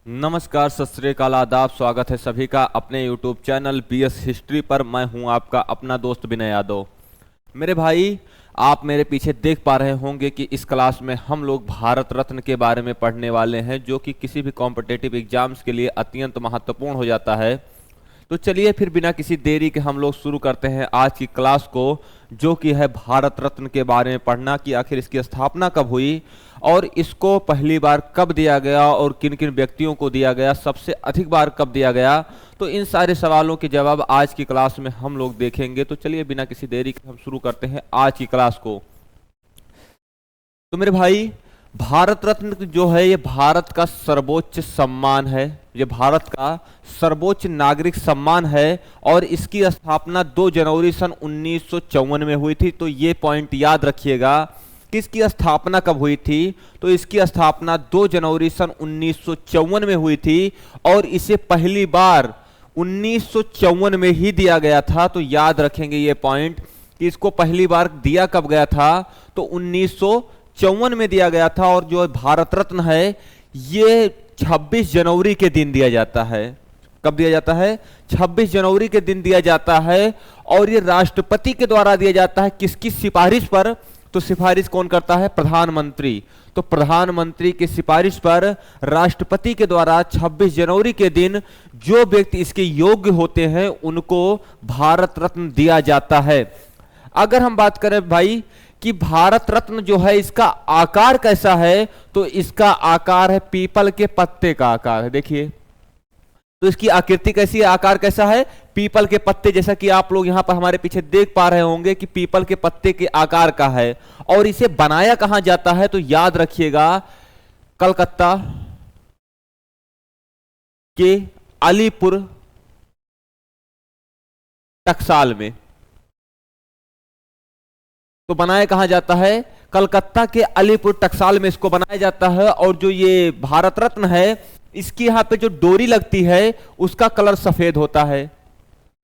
नमस्कार, सत श्री अकाल, आदाब। स्वागत है सभी का अपने YouTube चैनल BS हिस्ट्री पर। मैं हूं आपका अपना दोस्त विनय यादव। मेरे भाई, आप मेरे पीछे देख पा रहे होंगे कि इस क्लास में हम लोग भारत रत्न के बारे में पढ़ने वाले हैं, जो कि किसी भी कॉम्पिटिटिव एग्जाम्स के लिए अत्यंत महत्वपूर्ण हो जाता है। तो चलिए फिर बिना किसी देरी के हम लोग शुरू करते हैं आज की क्लास को, जो कि है भारत रत्न के बारे में पढ़ना कि आखिर इसकी स्थापना कब हुई और इसको पहली बार कब दिया गया और किन किन व्यक्तियों को दिया गया, सबसे अधिक बार कब दिया गया। तो इन सारे सवालों के जवाब आज की क्लास में हम लोग देखेंगे। तो चलिए बिना किसी देरी के हम शुरू करते हैं आज की क्लास को। तो मेरे भाई, भारत रत्न जो है ये भारत का सर्वोच्च सम्मान है, ये भारत का सर्वोच्च नागरिक सम्मान है और इसकी स्थापना 2 जनवरी सन 1954 में हुई थी। तो ये पॉइंट याद रखिएगा कि इसकी स्थापना कब हुई थी। तो इसकी स्थापना 2 जनवरी सन 1954 में हुई थी और इसे पहली बार 1954 में ही दिया गया था। तो याद रखेंगे ये पॉइंट कि इसको पहली बार दिया कब गया था, तो 1954 में दिया गया था। और जो भारत रत्न है ये 26 जनवरी के दिन दिया जाता है। कब दिया जाता है? 26 जनवरी के दिन दिया जाता है और ये राष्ट्रपति के द्वारा दिया जाता है। किसकी सिफारिश पर? तो सिफारिश कौन करता है? प्रधानमंत्री। तो प्रधानमंत्री की सिफारिश पर राष्ट्रपति के द्वारा 26 जनवरी के दिन जो व्यक्ति इसके योग्य होते हैं उनको भारत रत्न दिया जाता है। अगर हम बात करें भाई कि भारत रत्न जो है इसका आकार कैसा है, तो इसका आकार है पीपल के पत्ते का आकार है। देखिए, तो इसकी आकृति कैसी है, आकार कैसा है? पीपल के पत्ते जैसा कि आप लोग यहां पर हमारे पीछे देख पा रहे होंगे कि पीपल के पत्ते के आकार का है। और इसे बनाया कहां जाता है, तो याद रखिएगा कलकत्ता के अलीपुर टकसाल में। तो बनाया कहां जाता है? कलकत्ता के अलीपुर टकसाल में इसको बनाया जाता है। और जो ये भारत रत्न है इसकी यहां पे जो डोरी लगती है उसका कलर सफेद होता है।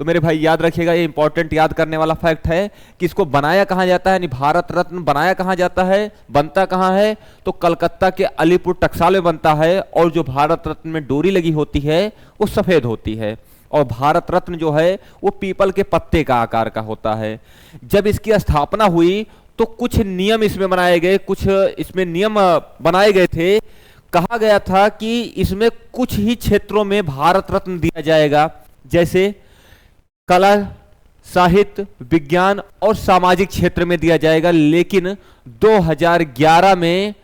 तो मेरे भाई याद रखिएगा, ये इंपॉर्टेंट याद करने वाला फैक्ट है कि इसको बनाया कहां जाता है, यानी भारत रत्न बनाया कहां जाता है, बनता कहां है, तो कलकत्ता के अलीपुर टकसाल में बनता है। और जो भारत रत्न में डोरी लगी होती है वो सफेद होती है। और भारत रत्न जो है वो पीपल के पत्ते का आकार का होता है। जब इसकी स्थापना हुई तो कुछ नियम इसमें बनाए गए, कुछ इसमें नियम बनाए गए थे। कहा गया था कि इसमें कुछ ही क्षेत्रों में भारत रत्न दिया जाएगा, जैसे कला, साहित्य, विज्ञान और सामाजिक क्षेत्र में दिया जाएगा। लेकिन 2011 में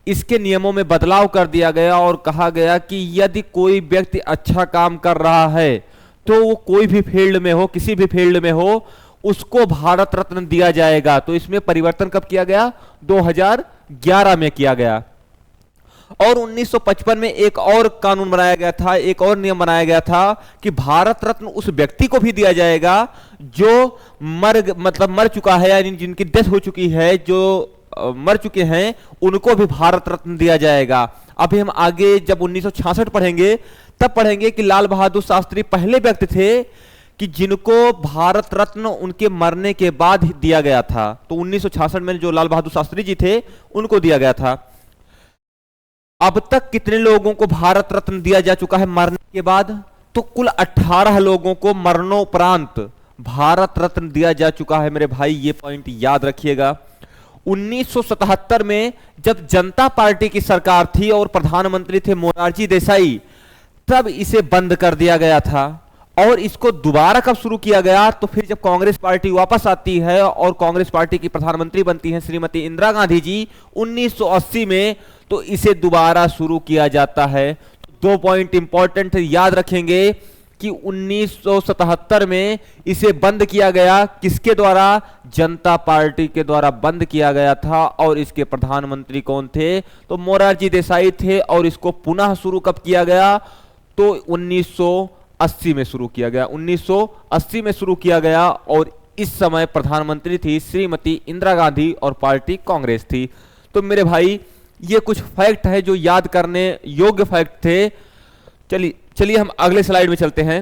इसके नियमों में बदलाव कर दिया गया और कहा गया कि यदि कोई व्यक्ति अच्छा काम कर रहा है तो वो कोई भी फील्ड में हो, किसी भी फील्ड में हो, उसको भारत रत्न दिया जाएगा। तो इसमें परिवर्तन कब किया गया? 2011 में किया गया। और 1955 में एक और कानून बनाया गया था, एक और नियम बनाया गया था कि भारत रत्न उस व्यक्ति को भी दिया जाएगा जो मर चुका है, यानी जिनकी डेथ हो चुकी है, जो मर चुके हैं, उनको भी भारत रत्न दिया जाएगा। अभी हम आगे जब 1966 पढ़ेंगे तब पढ़ेंगे कि लाल बहादुर शास्त्री पहले व्यक्ति थे कि जिनको भारत रत्न उनके मरने के बाद दिया गया था। तो 1966 में जो लाल बहादुर शास्त्री जी थे उनको दिया गया था। अब तक कितने लोगों को भारत रत्न दिया जा चुका है मरने के बाद? तो कुल 18 लोगों को मरणोपरांत भारत रत्न दिया जा चुका है। मेरे भाई ये पॉइंट याद रखिएगा। 1977 में जब जनता पार्टी की सरकार थी और प्रधानमंत्री थे मोरारजी देसाई, तब इसे बंद कर दिया गया था। और इसको दोबारा कब शुरू किया गया? तो फिर जब कांग्रेस पार्टी वापस आती है और कांग्रेस पार्टी की प्रधानमंत्री बनती हैं श्रीमती इंदिरा गांधी जी 1980 में, तो इसे दोबारा शुरू किया जाता है। 2 पॉइंट इंपॉर्टेंट याद रखेंगे कि 1977 में इसे बंद किया गया। किसके द्वारा? जनता पार्टी के द्वारा बंद किया गया था। और इसके प्रधानमंत्री कौन थे? तो मोरारजी देसाई थे। और इसको पुनः शुरू कब किया गया? तो 1980 में शुरू किया गया। 1980 में शुरू किया गया और इस समय प्रधानमंत्री थी श्रीमती इंदिरा गांधी और पार्टी कांग्रेस थी। तो मेरे भाई ये कुछ फैक्ट है जो याद करने योग्य फैक्ट थे। चलिए हम अगले स्लाइड में चलते हैं।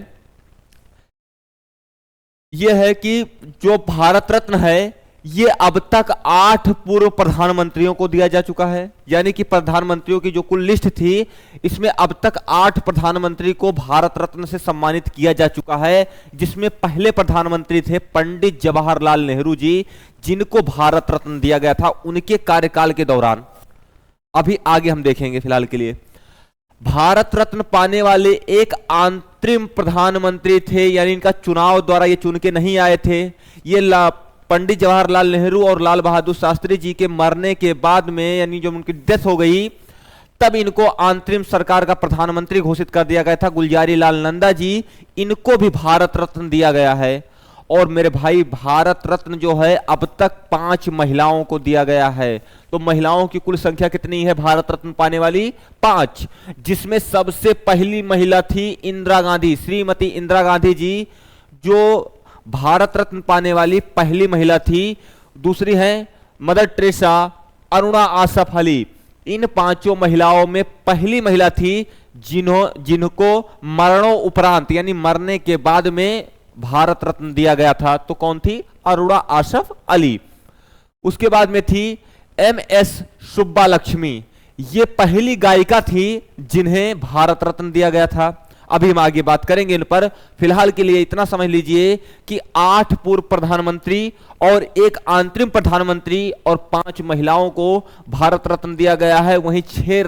यह है कि जो भारत रत्न है ये अब तक 8 पूर्व प्रधानमंत्रियों को दिया जा चुका है। यानी कि प्रधानमंत्रियों की जो कुल लिस्ट थी, इसमें अब तक 8 प्रधानमंत्री को भारत रत्न से सम्मानित किया जा चुका है, जिसमें पहले प्रधानमंत्री थे पंडित जवाहरलाल नेहरू जी, जिनको भारत रत्न दिया गया था उनके कार्यकाल के दौरान। अभी आगे हम देखेंगे, फिलहाल के लिए भारत रत्न पाने वाले एक अंतरिम प्रधानमंत्री थे, यानी इनका चुनाव द्वारा ये चुन के नहीं आए थे। ये पंडित जवाहरलाल नेहरू और लाल बहादुर शास्त्री जी के मरने के बाद में, यानी जब उनकी डेथ हो गई, तब इनको अंतरिम सरकार का प्रधानमंत्री घोषित कर दिया गया था। गुलजारी लाल नंदा जी, इनको भी भारत रत्न दिया गया है। और मेरे भाई, भारत रत्न जो है अब तक 5 महिलाओं को दिया गया है। तो महिलाओं की कुल संख्या कितनी है भारत रत्न पाने वाली? 5, जिसमें सबसे पहली महिला थी इंदिरा गांधी, श्रीमती इंदिरा गांधी जी, जो भारत रत्न पाने वाली पहली महिला थी। दूसरी है मदर टेरेसा, अरुणा आसफ अली। इन 5 महिलाओं में पहली महिला थी जिनको मरणों उपरांत, यानी मरने के बाद में भारत रत्न दिया गया था। तो कौन थी? अरुणा आसफ अली। उसके बाद में थी MS सुब्बा लक्ष्मी। ये पहली गायिका थी जिन्हें भारत रत्न दिया गया था। अभी हम आगे बात करेंगे इन पर। फिलहाल के लिए इतना समझ लीजिए कि 8 पूर्व प्रधानमंत्री और एक अंतरिम प्रधानमंत्री और 5 महिलाओं को भारत रत्न दिया गया है। वहीं 6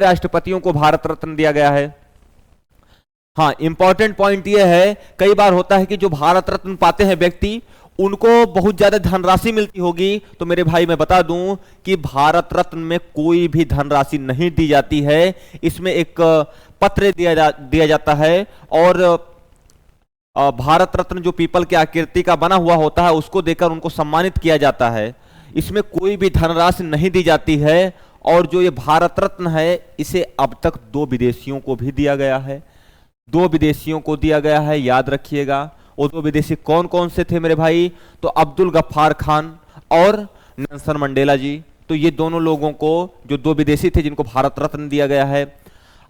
राष्ट्रपतियों को भारत रत्न दिया गया है। हाँ, इंपॉर्टेंट पॉइंट यह है, कई बार होता है कि जो भारत रत्न पाते हैं व्यक्ति, उनको बहुत ज्यादा धनराशि मिलती होगी। तो मेरे भाई मैं बता दूं कि भारत रत्न में कोई भी धनराशि नहीं दी जाती है। इसमें एक पत्र दिया जाता है और भारत रत्न जो पीपल के आकृति का बना हुआ होता है, उसको देकर उनको सम्मानित किया जाता है। इसमें कोई भी धनराशि नहीं दी जाती है। और जो ये भारत रत्न है, इसे अब तक 2 विदेशियों को भी दिया गया है। 2 विदेशियों को दिया गया है, याद रखिएगा। वो 2 विदेशी कौन कौन से थे मेरे भाई? तो अब्दुल गफ्फार खान और नेल्सन मंडेला जी। तो ये दोनों लोगों को, जो 2 विदेशी थे, जिनको भारत रत्न दिया गया है।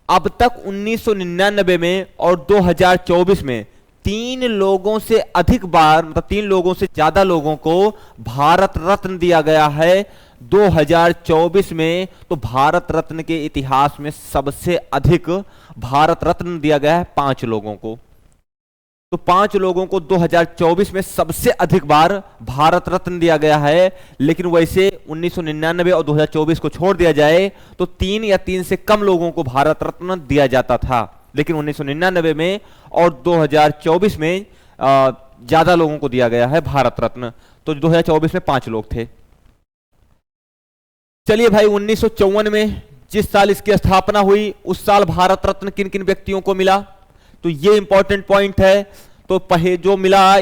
अब तक 1999 में और 2024 में 3 लोगों से अधिक बार, मतलब 3 लोगों से ज्यादा लोगों को भारत रत्न दिया गया है। 2024 में तो भारत रत्न के इतिहास में सबसे अधिक भारत रत्न दिया गया है 5 लोगों को। तो 5 लोगों को 2024 में सबसे अधिक बार भारत रत्न दिया गया है। लेकिन वैसे 1999 और 2024 को छोड़ दिया जाए तो 3 या 3 से कम लोगों को भारत रत्न दिया जाता था। लेकिन 1999 में और 2024 में ज्यादा लोगों को दिया गया है भारत रत्न। तो 2024 में 5 लोग थे। चलिए भाई, 1954 में जिस साल इसकी स्थापना हुई, उस साल भारत रत्न किन किन व्यक्तियों को मिला? तो ये इंपॉर्टेंट पॉइंट है। तो जो मिला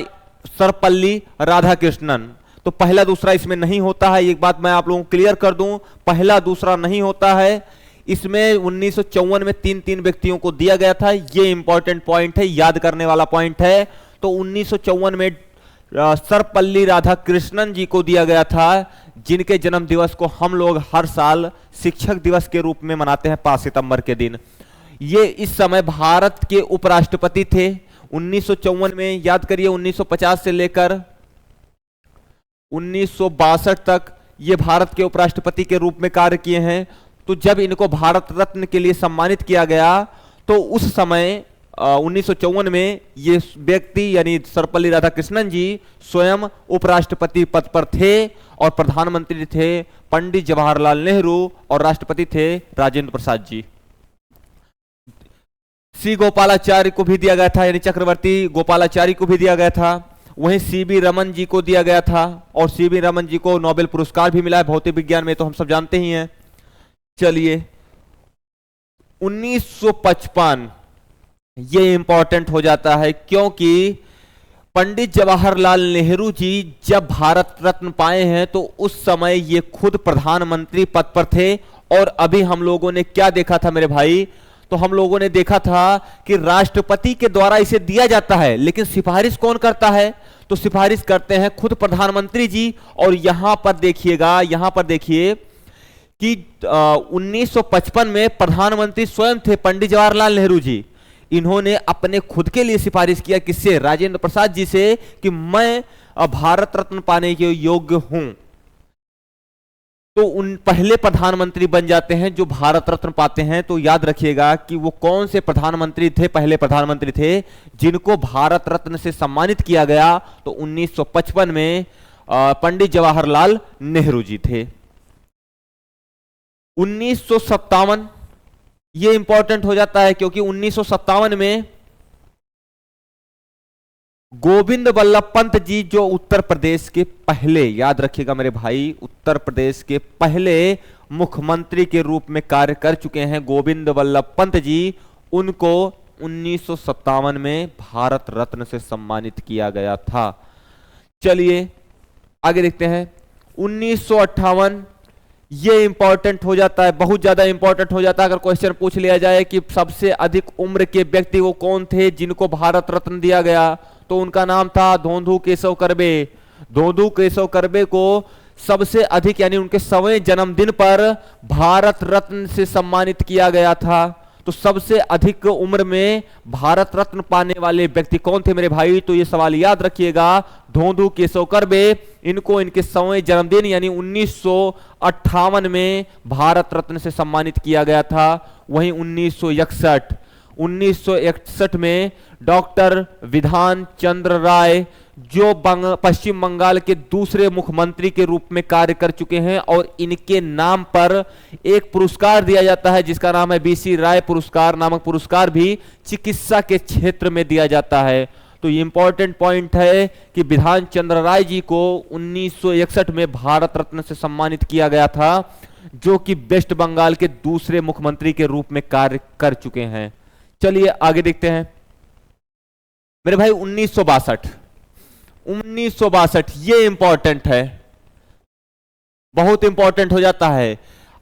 सर्वपल्ली राधाकृष्णन। तो पहला दूसरा इसमें नहीं होता है, एक बात मैं आप लोगों को क्लियर कर दूं, पहला दूसरा नहीं होता है इसमें। 1954 में 3 व्यक्तियों को दिया गया था। ये इंपॉर्टेंट पॉइंट है, याद करने वाला पॉइंट है। तो 1954 में सर्वपल्ली राधाकृष्णन जी को दिया गया था, जिनके जन्म दिवस को हम लोग हर साल शिक्षक दिवस के रूप में मनाते हैं 5 सितंबर के दिन। ये इस समय भारत के उपराष्ट्रपति थे। 1954 में, याद करिए, 1950 से लेकर 1962 तक ये भारत के उपराष्ट्रपति के रूप में कार्य किए हैं। तो जब इनको भारत रत्न के लिए सम्मानित किया गया, तो उस समय 1954 में ये व्यक्ति यानी सर्वपल्ली राधाकृष्णन जी स्वयं उपराष्ट्रपति पद पर थे और प्रधानमंत्री थे पंडित जवाहरलाल नेहरू और राष्ट्रपति थे राजेंद्र प्रसाद जी। सी गोपालाचार्य को भी दिया गया था, यानी चक्रवर्ती गोपालाचार्य को भी दिया गया था। वहीं सीबी रमन जी को दिया गया था और सीबी रमन जी को नोबेल पुरस्कार भी मिला है भौतिक विज्ञान में, तो हम सब जानते ही हैं। चलिए, 1955 ये इंपॉर्टेंट हो जाता है, क्योंकि पंडित जवाहरलाल नेहरू जी जब भारत रत्न पाए हैं तो उस समय ये खुद प्रधानमंत्री पद पर थे। और अभी हम लोगों ने क्या देखा था मेरे भाई? तो हम लोगों ने देखा था कि राष्ट्रपति के द्वारा इसे दिया जाता है, लेकिन सिफारिश कौन करता है? तो सिफारिश करते हैं खुद प्रधानमंत्री जी। और यहां पर देखिएगा, यहां पर देखिए कि 1955 में प्रधानमंत्री स्वयं थे पंडित जवाहरलाल नेहरू जी। इन्होंने अपने खुद के लिए सिफारिश किया, किससे? राजेंद्र प्रसाद जी से, कि मैं भारत रत्न पाने के योग्य हूं, तो उन पहले प्रधानमंत्री बन जाते हैं जो भारत रत्न पाते हैं। तो याद रखिएगा कि वो कौन से प्रधानमंत्री थे, पहले प्रधानमंत्री थे जिनको भारत रत्न से सम्मानित किया गया। तो 1955 में पंडित जवाहरलाल नेहरू जी थे। 1957 ये इंपॉर्टेंट हो जाता है क्योंकि 1957 में गोविंद वल्लभ पंत जी, जो उत्तर प्रदेश के पहले, याद रखिएगा मेरे भाई, उत्तर प्रदेश के पहले मुख्यमंत्री के रूप में कार्य कर चुके हैं गोविंद वल्लभ पंत जी, उनको 1957 में भारत रत्न से सम्मानित किया गया था। चलिए आगे देखते हैं। 1958 ये इंपॉर्टेंट हो जाता है, बहुत ज्यादा इंपॉर्टेंट हो जाता है। अगर क्वेश्चन पूछ लिया जाए कि सबसे अधिक उम्र के व्यक्ति वो कौन थे जिनको भारत रत्न दिया गया, तो उनका नाम था धोंधू केशव कर्वे। धोंधू केशव कर्वे को सबसे अधिक, यानी उनके 100वें जन्मदिन पर भारत रत्न से सम्मानित किया गया था। तो सबसे अधिक उम्र में भारत रत्न पाने वाले व्यक्ति कौन थे मेरे भाई? तो ये सवाल याद रखिएगा, धोंधू केशव कर्वे। इनको इनके 100वें जन्मदिन यानी 1958 में भारत रत्न से सम्मानित किया गया था। वहीं 1961 में डॉक्टर विधान चंद्र राय, जो पश्चिम बंगाल के दूसरे मुख्यमंत्री के रूप में कार्य कर चुके हैं, और इनके नाम पर एक पुरस्कार दिया जाता है जिसका नाम है बीसी राय पुरस्कार नामक पुरस्कार, भी चिकित्सा के क्षेत्र में दिया जाता है। तो ये इंपॉर्टेंट पॉइंट है कि विधान चंद्र राय जी को 1961 में भारत रत्न से सम्मानित किया गया था, जो कि वेस्ट बंगाल के दूसरे मुख्यमंत्री के रूप में कार्य कर चुके हैं। चलिए आगे देखते हैं मेरे भाई। 1962 ये इंपॉर्टेंट है, बहुत इंपॉर्टेंट हो जाता है।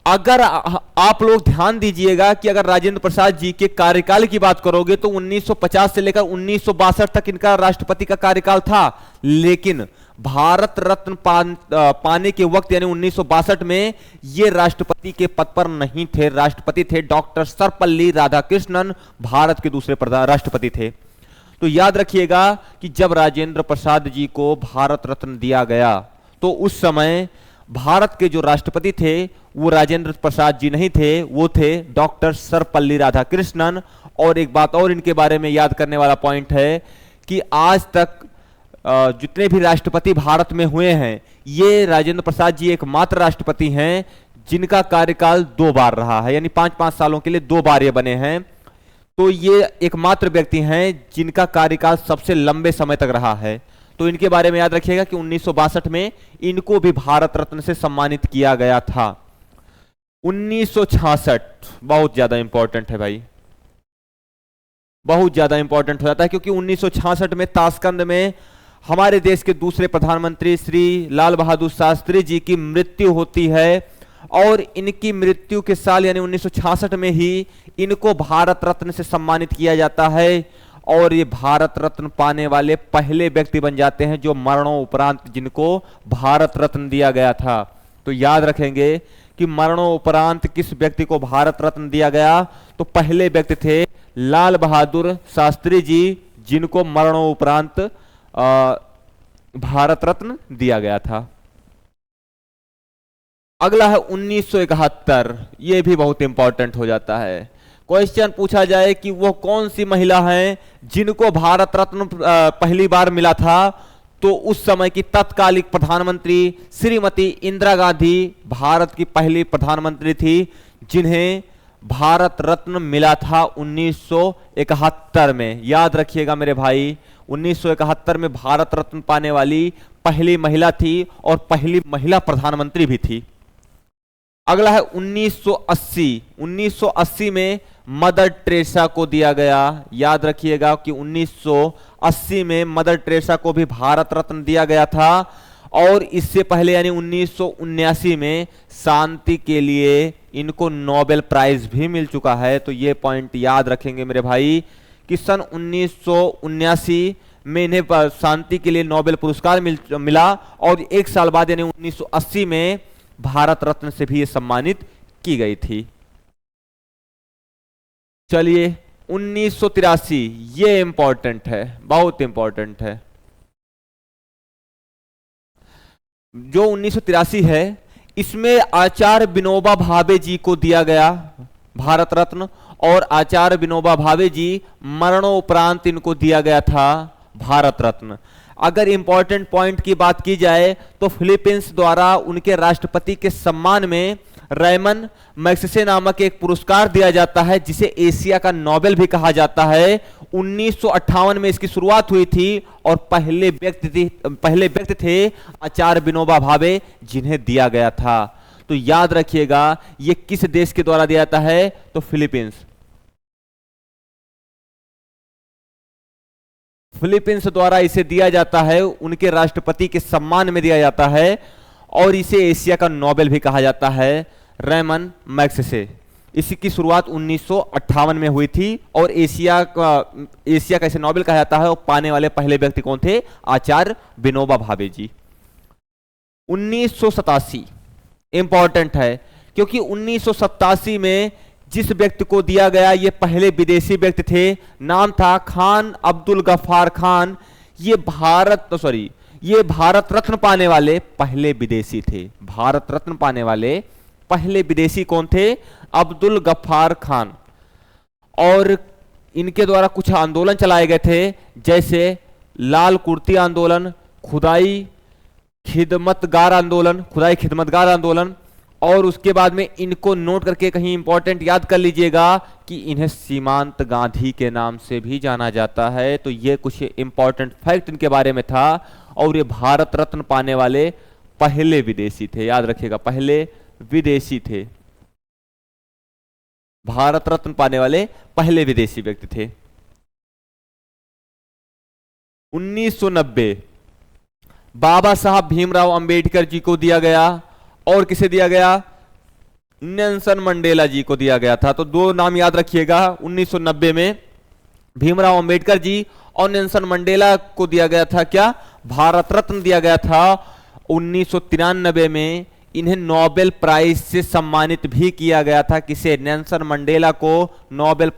अगर आप लोग ध्यान दीजिएगा कि अगर राजेंद्र प्रसाद जी के कार्यकाल की बात करोगे तो 1950 से लेकर 1962 तक इनका राष्ट्रपति का कार्यकाल था, लेकिन भारत रत्न पाने के वक्त यानी 1962 में ये राष्ट्रपति के पद पर नहीं थे। राष्ट्रपति थे डॉक्टर सर्वपल्ली राधाकृष्णन, भारत के दूसरे राष्ट्रपति थे। तो याद रखिएगा कि जब राजेंद्र प्रसाद जी को भारत रत्न दिया गया तो उस समय भारत के जो राष्ट्रपति थे वो राजेंद्र प्रसाद जी नहीं थे, वो थे डॉक्टर सर्वपल्ली राधाकृष्णन। और एक बात और इनके बारे में याद करने वाला पॉइंट है कि आज तक जितने भी राष्ट्रपति भारत में हुए हैं, ये राजेंद्र प्रसाद जी एकमात्र राष्ट्रपति हैं जिनका कार्यकाल 2 बार रहा है, यानी 5-5 सालों के लिए 2 बार ये बने हैं। तो ये एकमात्र व्यक्ति हैं जिनका कार्यकाल सबसे लंबे समय तक रहा है। तो इनके बारे में याद रखिएगा कि 1962 में इनको भी भारत रत्न से सम्मानित किया गया था। 1966 बहुत ज्यादा इंपॉर्टेंट है भाई, बहुत ज्यादा इंपॉर्टेंट हो जाता है, क्योंकि 1966 में ताशकंद में हमारे देश के दूसरे प्रधानमंत्री श्री लाल बहादुर शास्त्री जी की मृत्यु होती है। और इनकी मृत्यु के साल यानी 1966 में ही इनको भारत रत्न से सम्मानित किया जाता है, और ये भारत रत्न पाने वाले पहले व्यक्ति बन जाते हैं जो मरणोपरांत जिनको भारत रत्न दिया गया था। तो याद रखेंगे कि मरणोपरांत किस व्यक्ति को भारत रत्न दिया गया, तो पहले व्यक्ति थे लाल बहादुर शास्त्री जी, जिनको मरणोपरांत भारत रत्न दिया गया था। अगला है 1971, यह भी बहुत इंपॉर्टेंट हो जाता है। क्वेश्चन पूछा जाए कि वो कौन सी महिला हैं जिनको भारत रत्न पहली बार मिला था, तो उस समय की तत्कालिक प्रधानमंत्री श्रीमती इंदिरा गांधी भारत की पहली प्रधानमंत्री थी जिन्हें भारत रत्न मिला था 1971 में। याद रखिएगा मेरे भाई, 1971 में भारत रत्न पाने वाली पहली महिला थी और पहली महिला प्रधानमंत्री भी थी। अगला है 1980। 1980 में मदर टेरेसा को दिया गया। याद रखिएगा कि 1980 में मदर टेरेसा को भी भारत रत्न दिया गया था, और इससे पहले यानी 1979 में शांति के लिए इनको नोबेल प्राइज भी मिल चुका है। तो ये पॉइंट याद रखेंगे मेरे भाई कि सन 1979 में इन्हें शांति के लिए नोबेल पुरस्कार मिला, और 1 साल बाद यानी 1980 में भारत रत्न से भी ये सम्मानित की गई थी। चलिए 1983, ये इंपॉर्टेंट है, बहुत इंपॉर्टेंट है। जो 1983 है, इसमें आचार्य विनोबा भावे जी को दिया गया भारत रत्न, और आचार्य विनोबा भावे जी मरणोपरांत इनको दिया गया था भारत रत्न। अगर इंपॉर्टेंट पॉइंट की बात की जाए तो फिलीपींस द्वारा उनके राष्ट्रपति के सम्मान में रेमन मैग्सेसे नामक एक पुरस्कार दिया जाता है, जिसे एशिया का नोबेल भी कहा जाता है। 1958 में इसकी शुरुआत हुई थी और पहले व्यक्ति थे आचार्य विनोबा भावे जिन्हें दिया गया था। तो याद रखिएगा यह किस देश के द्वारा दिया जाता है, तो फिलीपींस। फिलीपींस द्वारा इसे दिया जाता है, उनके राष्ट्रपति के सम्मान में दिया जाता है, और इसे एशिया का नोबेल भी कहा जाता है, रेमन मैग्सेसे। इसकी शुरुआत 1958 में हुई थी, और एशिया का इसे नोबेल कहा जाता है, और पाने वाले पहले व्यक्ति कौन थे, आचार्य विनोबा भावे जी। 1987 इंपॉर्टेंट है, क्योंकि 1987 में जिस व्यक्ति को दिया गया, ये पहले विदेशी व्यक्ति थे, नाम था खान अब्दुल गफ्फार खान। ये भारत रत्न पाने वाले पहले विदेशी थे। भारत रत्न पाने वाले पहले विदेशी कौन थे, अब्दुल गफ्फार खान। और इनके द्वारा कुछ आंदोलन चलाए गए थे, जैसे लाल कुर्ती आंदोलन, खुदाई खिदमतगार आंदोलन, और उसके बाद में इनको नोट करके कहीं इंपॉर्टेंट याद कर लीजिएगा कि इन्हें सीमांत गांधी के नाम से भी जाना जाता है। तो ये कुछ इंपॉर्टेंट फैक्ट इनके बारे में था, और ये भारत रत्न पाने वाले पहले विदेशी थे। याद रखिएगा, पहले विदेशी थे, भारत रत्न पाने वाले पहले विदेशी व्यक्ति थे। 1990 बाबा साहब भीमराव अंबेडकर जी को दिया गया, और किसे दिया गया, नेल्सन मंडेला जी को दिया गया था। तो दो नाम याद रखिएगा, 1990 में भीमराव अंबेडकर जी और नेल्सन मंडेला को दिया गया था क्या, भारत रत्न दिया गया था। 1993 में इन्हें नोबेल प्राइज से सम्मानित भी किया गया था। किसे, नेल्सन मंडेला को नोबेल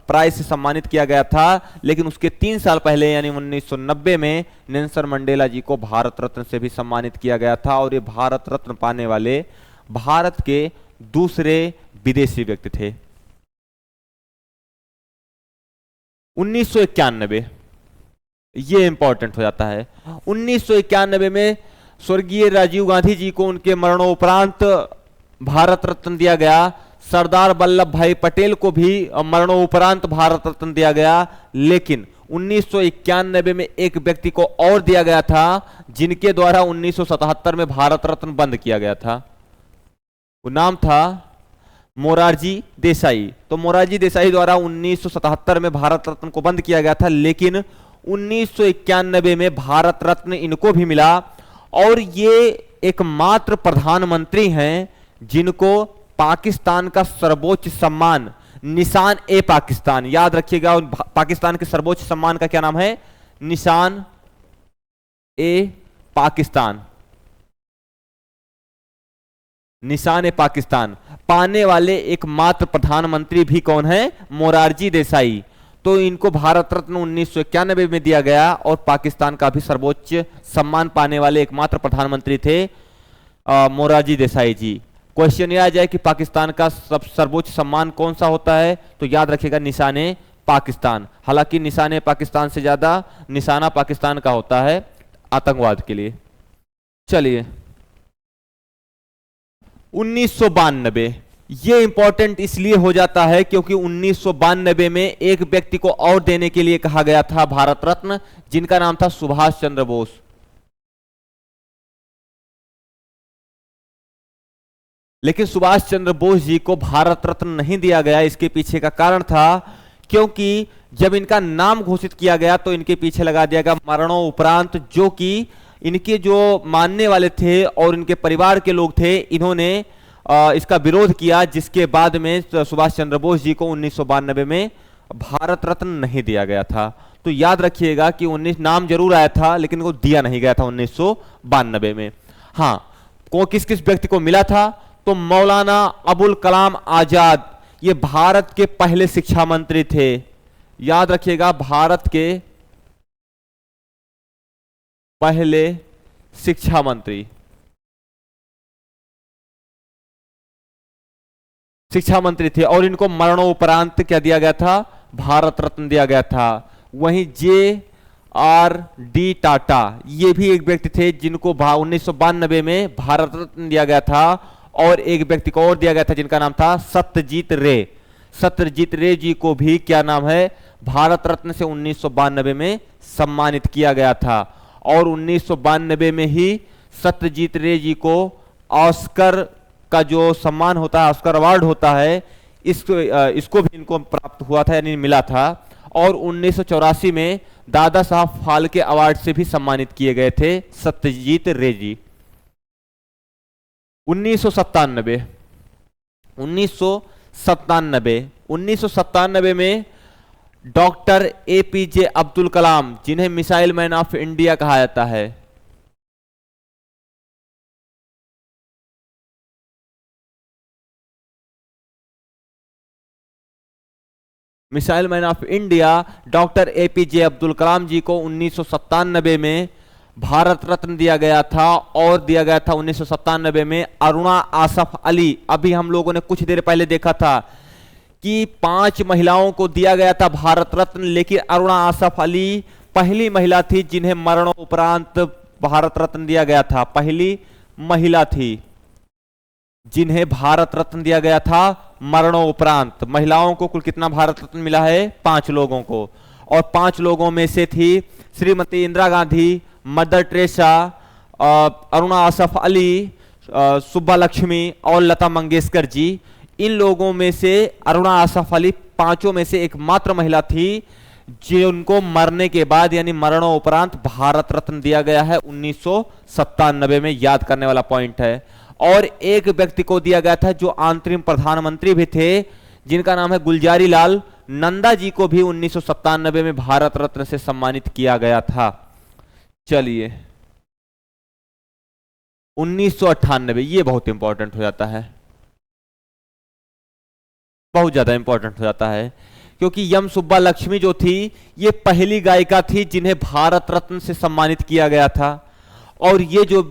प्राइज से सम्मानित किया गया था, लेकिन उसके 3 साल पहले यानी 1990 में नेल्सन मंडेला जी को भारत रत्न से भी सम्मानित किया गया था, और ये भारत रत्न पाने वाले भारत के दूसरे विदेशी व्यक्ति थे। 1991 ये इंपॉर्टेंट हो जाता है। 1991 में स्वर्गीय राजीव गांधी जी को उनके मरणोपरांत भारत रत्न दिया गया। सरदार वल्लभ भाई पटेल को भी मरणोपरांत भारत रत्न दिया गया, लेकिन 1991 में एक व्यक्ति को और दिया गया था, जिनके द्वारा 1977 में भारत रत्न बंद किया गया था। वो नाम था मोरारजी देसाई। तो मोरारजी देसाई द्वारा 1977 में भारत रत्न को बंद किया गया था, लेकिन 1991 में भारत रत्न इनको भी मिला, और ये एकमात्र प्रधानमंत्री हैं जिनको पाकिस्तान का सर्वोच्च सम्मान निशान ए पाकिस्तान, याद रखिएगा पाकिस्तान के सर्वोच्च सम्मान का क्या नाम है, निशान ए पाकिस्तान, निशान ए पाकिस्तान पाने वाले एकमात्र प्रधानमंत्री भी कौन है, मोरारजी देसाई। तो इनको भारत रत्न 1991 में दिया गया, और पाकिस्तान का भी सर्वोच्च सम्मान पाने वाले एकमात्र प्रधानमंत्री थे मोरारजी देसाई जी। क्वेश्चन ये आ जाए कि पाकिस्तान का सर्वोच्च सम्मान कौन सा होता है, तो याद रखिएगा निशाने पाकिस्तान। हालांकि निशाने पाकिस्तान से ज्यादा निशाना पाकिस्तान का होता है आतंकवाद के लिए। चलिए 1992 ये इंपॉर्टेंट इसलिए हो जाता है क्योंकि 1992 में एक व्यक्ति को और देने के लिए कहा गया था भारत रत्न, जिनका नाम था सुभाष चंद्र बोस। लेकिन सुभाष चंद्र बोस जी को भारत रत्न नहीं दिया गया। इसके पीछे का कारण था क्योंकि जब इनका नाम घोषित किया गया तो इनके पीछे लगा दिया गया मरणोपरांत, जो कि इनके जो मानने वाले थे और इनके परिवार के लोग थे, इन्होंने इसका विरोध किया, जिसके बाद में सुभाष चंद्र बोस जी को 1992 में भारत रत्न नहीं दिया गया था। तो याद रखिएगा कि 19 नाम जरूर आया था लेकिन वो दिया नहीं गया था 1992 में। हाँ, किस किस व्यक्ति को मिला था, तो मौलाना अबुल कलाम आजाद, ये भारत के पहले शिक्षा मंत्री थे। याद रखिएगा, भारत के पहले शिक्षा मंत्री शिक्षा मंत्री थे और इनको मरणोपरांत क्या दिया गया था, भारत रत्न दिया गया था। वहीं JRD टाटा ये भी एक व्यक्ति थे जिनको 1992 में भारत रत्न दिया गया था, और एक व्यक्ति को और दिया गया था जिनका नाम था सत्यजीत रे। सत्यजीत रे जी को भी क्या नाम है, भारत रत्न से 1992 में सम्मानित किया गया था। और 1992 में ही सत्यजीत रे जी को ऑस्कर का जो सम्मान होता है, ऑस्कर अवार्ड होता है, इसको भी इनको प्राप्त हुआ था, यानी मिला था। और 1984 में दादा साहब फाल्के अवार्ड से भी सम्मानित किए गए थे सत्यजीत रे जी। 1997 में डॉक्टर APJ अब्दुल कलाम, जिन्हें मिसाइल मैन ऑफ इंडिया कहा जाता है, missile man of India doctor APJ Abdul Kalam ji को 1997 में भारत रत्न दिया गया था। और दिया गया था 1997 में अरुणा आसफ अली। अभी हम लोगों ने कुछ देर पहले देखा था कि 5 महिलाओं को दिया गया था भारत रत्न, लेकिन अरुणा आसफ अली पहली महिला थी जिन्हें मरणोपरांत भारत रत्न दिया गया था। पहली महिला थी जिन्हें भारत रत्न दिया गया था मरणोपरांत। महिलाओं को कुल कितना भारत रत्न मिला है, 5 लोगों को। और 5 लोगों में से थी श्रीमती इंदिरा गांधी, मदर टेरेसा, अरुणा आसफ अली, सुब्बा लक्ष्मी और लता मंगेशकर जी। इन लोगों में से अरुणा आसफ अली 5 में से एकमात्र महिला थी जिनको मरने के बाद यानी मरणोपरांत भारत रत्न दिया गया है 1997 में। याद करने वाला पॉइंट है। और एक व्यक्ति को दिया गया था जो अंतरिम प्रधानमंत्री भी थे, जिनका नाम है गुलजारी लाल नंदा जी को भी 1997 में भारत रत्न से सम्मानित किया गया था। चलिए 1998, ये बहुत इंपॉर्टेंट हो जाता है, बहुत ज्यादा इंपॉर्टेंट हो जाता है, क्योंकि यम सुब्बा लक्ष्मी जो थी ये पहली गायिका थी जिन्हें भारत रत्न से सम्मानित किया गया था। और ये जो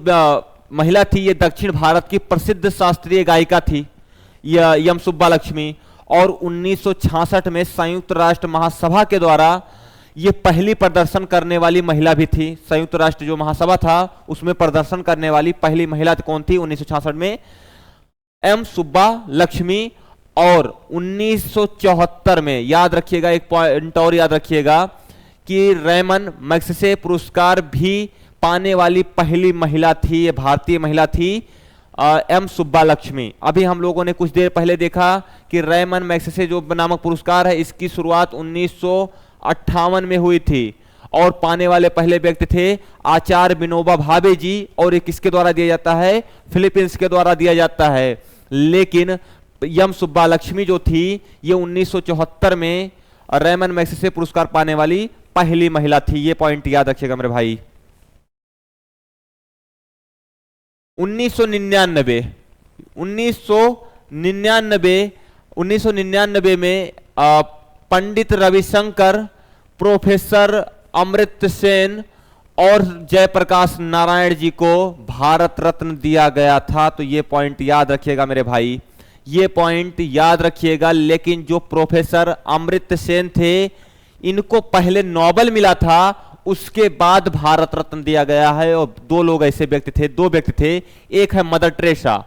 महिला थी ये दक्षिण भारत की प्रसिद्ध शास्त्रीय गायिका थी यम सुब्बा लक्ष्मी। और 1966 में संयुक्त राष्ट्र महासभा के द्वारा ये पहली प्रदर्शन करने वाली महिला भी थी। संयुक्त राष्ट्र जो महासभा था उसमें प्रदर्शन करने वाली पहली महिला कौन थी 1966 में, एम सुब्बा लक्ष्मी। और 1974 में याद रखिएगा, एक पॉइंट और याद रखिएगा कि रेमन मैग्सेसे पुरस्कार भी पाने वाली पहली महिला थी, ये भारतीय महिला थी एम सुब्बा लक्ष्मी। अभी हम लोगों ने कुछ देर पहले देखा कि रेमन मैग्सेसे जो नामक पुरस्कार है इसकी शुरुआत 1958 में हुई थी और पाने वाले पहले व्यक्ति थे आचार्य विनोबा भावे जी। और ये किसके द्वारा दिया जाता है, फिलीपींस के द्वारा दिया जाता है। लेकिन यम सुब्बा लक्ष्मी जो थी ये 1974 में रेमन मैग्सेसे पुरस्कार पाने वाली पहली महिला थी। ये पॉइंट याद रखिएगा मेरे भाई। 1999 में पंडित रविशंकर, प्रोफेसर अमृत सेन और जयप्रकाश नारायण जी को भारत रत्न दिया गया था। तो ये पॉइंट याद रखिएगा मेरे भाई, ये पॉइंट याद रखिएगा। लेकिन जो प्रोफेसर अमृत सेन थे इनको पहले नोबेल मिला था, उसके बाद भारत रत्न दिया गया है। और 2 लोग ऐसे व्यक्ति थे, 2 व्यक्ति थे, एक है मदर टेरेसा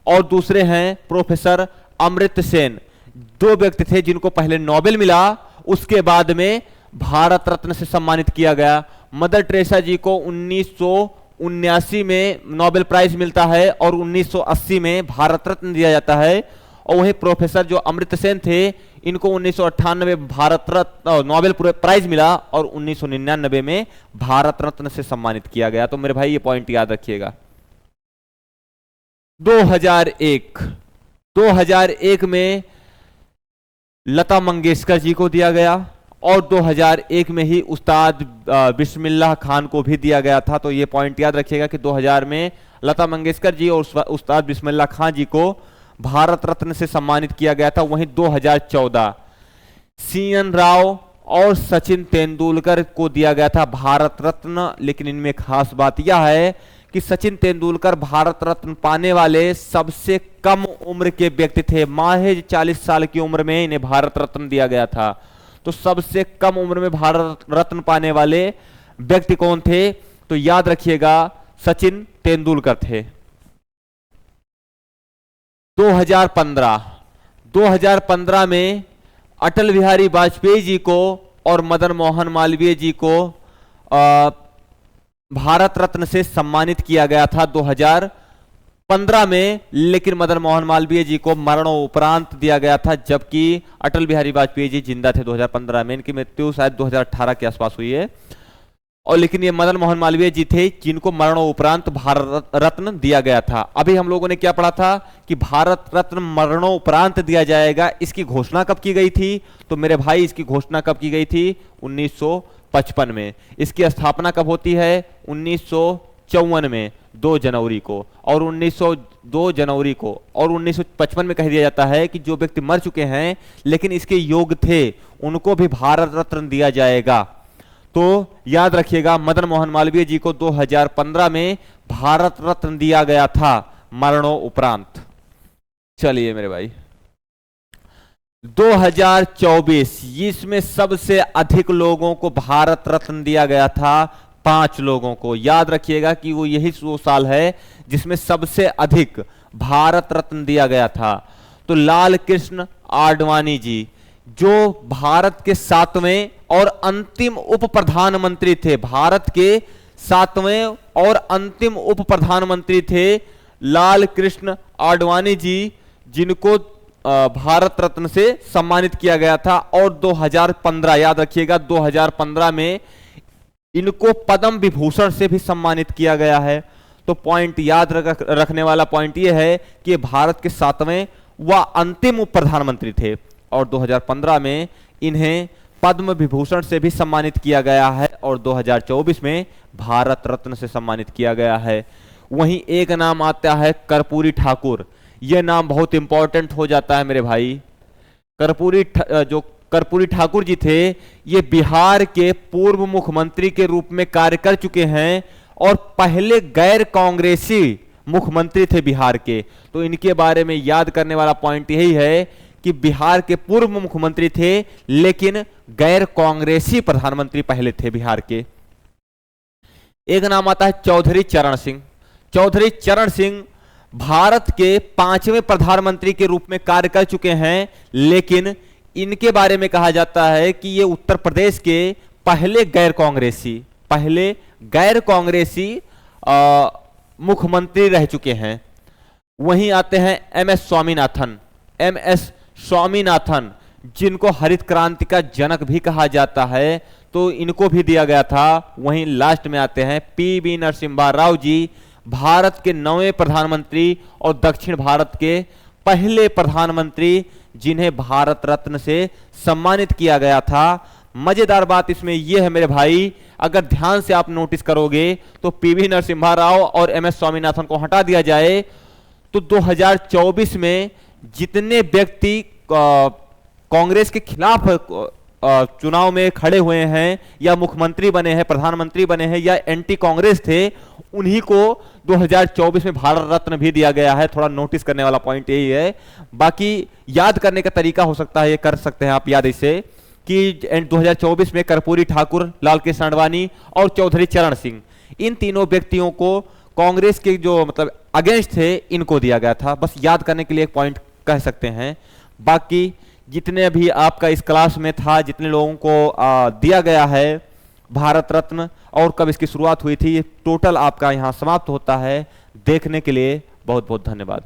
और दूसरे हैं प्रोफेसर अमृत सेन। 2 व्यक्ति थे जिनको पहले नोबेल मिला, उसके बाद में भारत रत्न से सम्मानित किया गया। मदर टेरेसा जी को 1979 में नोबेल प्राइज मिलता है और 1980 में भारत रत्न दिया जाता है। और वही प्रोफेसर जो अमृत सेन थे इनको 1998 में भारत रत्न नोबेल प्राइज मिला और 1999 में भारत रत्न से सम्मानित किया गया। तो मेरे भाई ये पॉइंट याद रखिएगा। 2001 में लता मंगेशकर जी को दिया गया और 2001 में ही उस्ताद बिस्मिल्लाह खान को भी दिया गया था। तो ये पॉइंट याद रखिएगा कि 2000 में लता मंगेशकर जी और उस्ताद बिस्मिल्लाह खान जी को भारत रत्न से सम्मानित किया गया था। वहीं 2014 CN राव और सचिन तेंदुलकर को दिया गया था भारत रत्न। लेकिन इनमें खास बात यह है कि सचिन तेंदुलकर भारत रत्न पाने वाले सबसे कम उम्र के व्यक्ति थे। महज 40 साल की उम्र में इन्हें भारत रत्न दिया गया था। तो सबसे कम उम्र में भारत रत्न पाने वाले व्यक्ति कौन थे? तो याद रखिएगा, सचिन तेंदुलकर थे। 2015 में अटल बिहारी वाजपेयी जी को और मदन मोहन मालवीय जी को भारत रत्न से सम्मानित किया गया था 2015 में। लेकिन मदन मोहन मालवीय जी को मरणोपरांत दिया गया था, जबकि अटल बिहारी वाजपेयी जी जिंदा थे 2015 में। इनकी मृत्यु शायद 2018 के आसपास हुई है। और लेकिन ये मदन मोहन मालवीय जी थे जिनको मरणोपरांत भारत रत्न दिया गया था। अभी हम लोगों ने क्या पढ़ा था कि भारत रत्न मरणोपरांत दिया जाएगा। इसकी घोषणा कब की गई थी? तो मेरे भाई इसकी घोषणा कब की गई थी? 1955 में। इसकी स्थापना कब होती है? 1954 में 2 जनवरी को। और 1902 जनवरी को और 1955 में कह दिया जाता है कि जो व्यक्ति मर चुके हैं लेकिन इसके योग्य थे उनको भी भारत रत्न दिया जाएगा। तो याद रखिएगा, मदन मोहन मालवीय जी को 2015 में भारत रत्न दिया गया था मरणोपरांत। चलिए मेरे भाई, 2024 इसमें सबसे अधिक लोगों को भारत रत्न दिया गया था, 5 लोगों को। याद रखिएगा कि वो यही वो साल है जिसमें सबसे अधिक भारत रत्न दिया गया था। तो लाल कृष्ण आडवाणी जी जो भारत के 7वें और अंतिम उप प्रधानमंत्री थे, भारत के 7वें और अंतिम उप प्रधानमंत्री थे लाल कृष्ण आडवाणी जी, जिनको भारत रत्न से सम्मानित किया गया था। और 2015 याद रखिएगा, 2015 में इनको पद्म विभूषण से भी सम्मानित किया गया है। तो पॉइंट याद रखने वाला पॉइंट यह है कि भारत के 7वें व अंतिम उप प्रधानमंत्री थे और 2015 में इन्हें पद्म विभूषण से भी सम्मानित किया गया है और 2024 में भारत रत्न से सम्मानित किया गया है। वहीं एक नाम आता है कर्पूरी ठाकुर। यह नाम बहुत इंपॉर्टेंट हो जाता है मेरे भाई। जो कर्पूरी ठाकुर जी थे, ये बिहार के पूर्व मुख्यमंत्री के रूप में कार्य कर चुके हैं और पहले गैर कांग्रेसी मुख्यमंत्री थे बिहार के। तो इनके बारे में याद करने वाला पॉइंट यही है कि बिहार के पूर्व मुख्यमंत्री थे लेकिन गैर कांग्रेसी प्रधानमंत्री पहले थे बिहार के। एक नाम आता है चौधरी चरण सिंह। चौधरी चरण सिंह भारत के 5वें प्रधानमंत्री के रूप में कार्य कर चुके हैं, लेकिन इनके बारे में कहा जाता है कि ये उत्तर प्रदेश के पहले गैर कांग्रेसी मुख्यमंत्री रह चुके हैं। वहीं आते हैं एमएस स्वामीनाथन, जिनको हरित क्रांति का जनक भी कहा जाता है, तो इनको भी दिया गया था। वहीं लास्ट में आते हैं पीवी नरसिम्हा राव जी, भारत के 9वें प्रधानमंत्री और दक्षिण भारत के पहले प्रधानमंत्री जिन्हें भारत रत्न से सम्मानित किया गया था। मजेदार बात इसमें यह है मेरे भाई, अगर ध्यान से आप नोटिस करोगे तो पीवी नरसिम्हा राव और एमएस स्वामीनाथन को हटा दिया जाए तो 2024 में जितने व्यक्ति कांग्रेस के खिलाफ चुनाव में खड़े हुए हैं या मुख्यमंत्री बने हैं, प्रधानमंत्री बने हैं या एंटी कांग्रेस थे, उन्हीं को 2024 में भारत रत्न भी दिया गया है। थोड़ा नोटिस करने वाला पॉइंट यही है। बाकी याद करने का तरीका हो सकता है, ये कर सकते हैं आप याद इसे कि 2024 में कर्पूरी ठाकुर, लाल कृष्ण आडवाणी और चौधरी चरण सिंह, इन तीनों व्यक्तियों को कांग्रेस के जो मतलब अगेंस्ट थे इनको दिया गया था। बस याद करने के लिए एक पॉइंट कह सकते हैं। बाकी जितने भी आपका इस क्लास में था, जितने लोगों को दिया गया है भारत रत्न और कब इसकी शुरुआत हुई थी, ये टोटल आपका यहाँ समाप्त होता है। देखने के लिए बहुत बहुत धन्यवाद।